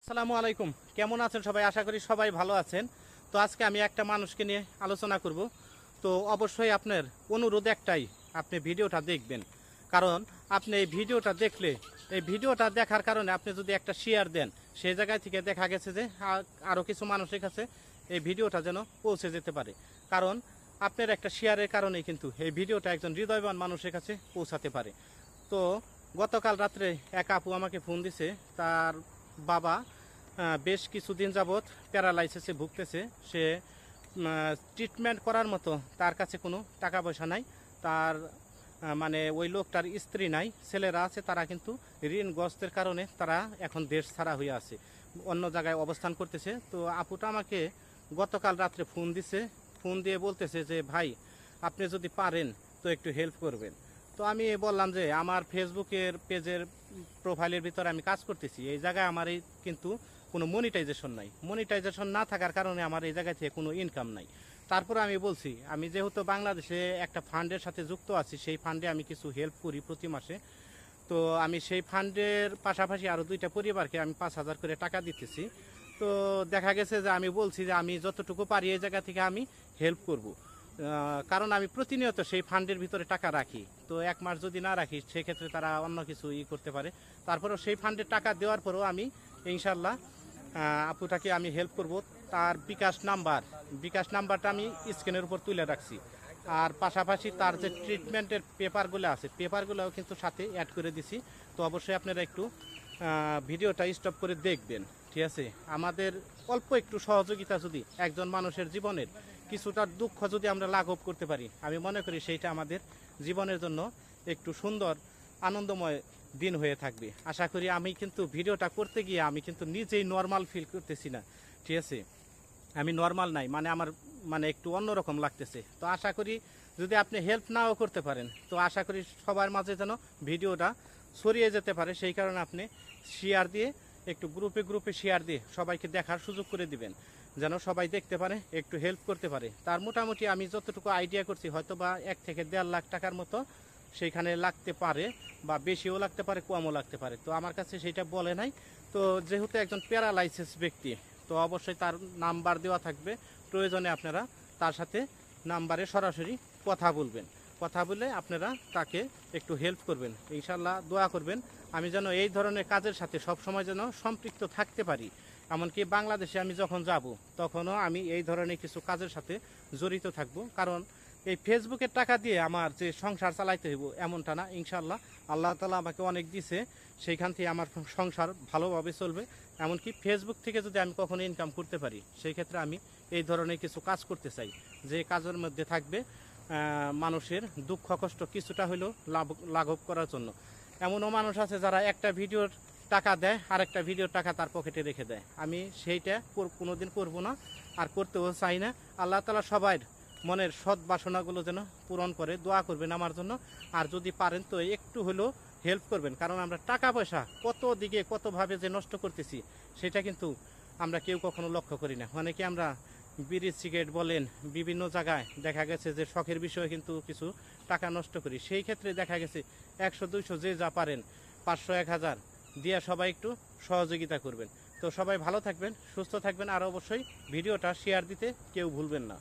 আসসালামু আলাইকুম, কেমন আছেন সবাই? আশা করি সবাই ভালো আছেন। তো আজকে আমি একটা মানুষকে নিয়ে আলোচনা করব। তো অবশ্যই আপনার অনুরোধ একটাই, আপনি ভিডিওটা দেখবেন। কারণ আপনি এই ভিডিওটা দেখলে, এই ভিডিওটা দেখার কারণে আপনি যদি একটা শেয়ার দেন, সেই জায়গায় থেকে দেখা গেছে যে আরও কিছু মানুষের কাছে এই ভিডিওটা যেন পৌঁছে যেতে পারে। কারণ আপনার একটা শেয়ারের কারণেই কিন্তু এই ভিডিওটা একজন হৃদয়বান মানুষের কাছে পৌঁছাতে পারে। তো গতকাল রাত্রে এক আপু আমাকে ফোন দিছে, তার বাবা বেশ কিছুদিন যাবৎ প্যারালাইসিসে ভুগতেছে। সে ট্রিটমেন্ট করার মতো তার কাছে কোনো টাকা পয়সা নাই। তার মানে ওই লোকটার স্ত্রী নাই, ছেলেরা আছে, তারা কিন্তু ঋণগ্রস্তের কারণে তারা এখন দেশ ছাড়া হয়ে আছে, অন্য জায়গায় অবস্থান করতেছে। তো আপুটা আমাকে গতকাল রাত্রে ফোন দিছে, ফোন দিয়ে বলতেছে যে ভাই, আপনি যদি পারেন তো একটু হেল্প করবেন। তো আমি বললাম যে আমার ফেসবুকের পেজের প্রোফাইলের ভিতরে আমি কাজ করতেছি, এই জায়গায় আমার এই কিন্তু কোনো মনিটাইজেশন নাই। মনিটাইজেশন না থাকার কারণে আমার এই জায়গা থেকে কোনো ইনকাম নাই। তারপরে আমি বলছি, আমি যেহেতু বাংলাদেশে একটা ফান্ডের সাথে যুক্ত আছি, সেই ফান্ডে আমি কিছু হেল্প করি প্রতি মাসে। তো আমি সেই ফান্ডের পাশাপাশি আরও 2টা পরিবারকে আমি 5,000 করে টাকা দিতেছি। তো দেখা গেছে যে আমি বলছি যে আমি যতটুকু পারি এই জায়গা থেকে আমি হেল্প করব। কারণ আমি প্রতিনিয়ত সেই ফান্ডের ভিতরে টাকা রাখি। তো 1 মাস যদি না রাখি, সেক্ষেত্রে তারা অন্য কিছু করতে পারে। তারপরেও সেই ফান্ডে টাকা দেওয়ার পরেও আমি ইনশাল্লাহ আপুটাকে আমি হেল্প করব। তার বিকাশ নাম্বারটা আমি স্ক্রিনের উপর তুলে রাখছি। আর পাশাপাশি তার যে ট্রিটমেন্টের পেপারগুলো আছে, পেপারগুলোও কিন্তু সাথে অ্যাড করে দিছি। তো অবশ্যই আপনারা একটু ভিডিওটা স্টপ করে দেখবেন, ঠিক আছে? আমাদের অল্প একটু সহযোগিতা যদি একজন মানুষের জীবনের কিছুটা দুঃখ যদি আমরা লাঘব করতে পারি, আমি মনে করি সেইটা আমাদের জীবনের জন্য একটু সুন্দর আনন্দময় দিন হয়ে থাকবে। আশা করি আমি কিন্তু ভিডিওটা করতে গিয়ে আমি কিন্তু নিজেই নর্মাল ফিল করতেছি না, ঠিক আছে? আমি নর্মাল নাই, মানে আমার মানে একটু অন্যরকম লাগতেছে। তো আশা করি যদি আপনি হেল্প নাও করতে পারেন, তো আশা করি সবার মাঝে যেন ভিডিওটা ছড়িয়ে যেতে পারে। সেই কারণে আপনি শেয়ার দিয়ে, একটু গ্রুপে গ্রুপে শেয়ার দিয়ে সবাইকে দেখার সুযোগ করে দিবেন, যেন সবাই দেখতে পারে, একটু হেল্প করতে পারে। তার মোটামুটি আমি যতটুকু আইডিয়া করছি, হয়তো বা 1 থেকে 1.5 লাখ টাকার মতো সেইখানে লাগতে পারে, বা বেশিও লাগতে পারে, কমও লাগতে পারে। তো আমার কাছে সেইটা বলে নাই। তো যেহেতু একজন প্যারালাইসিস ব্যক্তি, তো অবশ্যই তার নাম্বার দেওয়া থাকবে। প্রয়োজনে আপনারা তার সাথে নাম্বারে সরাসরি কথা বলবেন, কথা বলে আপনারা তাকে একটু হেল্প করবেন। ইনশাল্লাহ দোয়া করবেন আমি যেন এই ধরনের কাজের সাথে সবসময় যেন সম্পৃক্ত থাকতে পারি। এমনকি বাংলাদেশে আমি যখন যাব, তখনও আমি এই ধরনের কিছু কাজের সাথে জড়িত থাকব। কারণ এই ফেসবুকের টাকা দিয়ে আমার যে সংসার চালাইতে হইব এমনটা না। ইনশাল্লাহ আল্লাহ তালা আমাকে অনেক দিছে, সেইখান থেকে আমার সংসার ভালোভাবে চলবে। এমনকি ফেসবুক থেকে যদি আমি কখনো ইনকাম করতে পারি, সেই ক্ষেত্রে আমি এই ধরনের কিছু কাজ করতে চাই, যে কাজের মধ্যে থাকবে মানুষের দুঃখ কষ্ট কিছুটা হলেও লাঘব করার জন্য। এমনও মানুষ আছে যারা একটা ভিডিওর টাকা দেয়, আর একটা ভিডিওর টাকা তার পকেটে রেখে দেয়। আমি সেইটা কোনোদিন করব না, আর করতেও চাই না। আল্লাহ তালা সবার মনের সৎ বাসনাগুলো যেন পূরণ করে। দোয়া করবেন আমার জন্য। আর যদি পারেন তো একটু হলেও হেল্প করবেন। কারণ আমরা টাকা পয়সা কত দিকে কতভাবে যে নষ্ট করতেছি, সেটা কিন্তু আমরা কেউ কখনো লক্ষ্য করি না। অনেকে আমরা বিড়ি সিগারেট বলেন, বিভিন্ন জায়গায় দেখা গেছে যে শখের বিষয়ে কিন্তু কিছু টাকা নষ্ট করি। সেই ক্ষেত্রে দেখা গেছে 100-200 যে যা পারেন, 500-1000 দিয়ে সবাই একটু সহযোগিতা করবেন। তো সবাই ভালো থাকবেন, সুস্থ থাকবেন, আর অবশ্যই ভিডিওটা শেয়ার দিতে কেউ ভুলবেন না।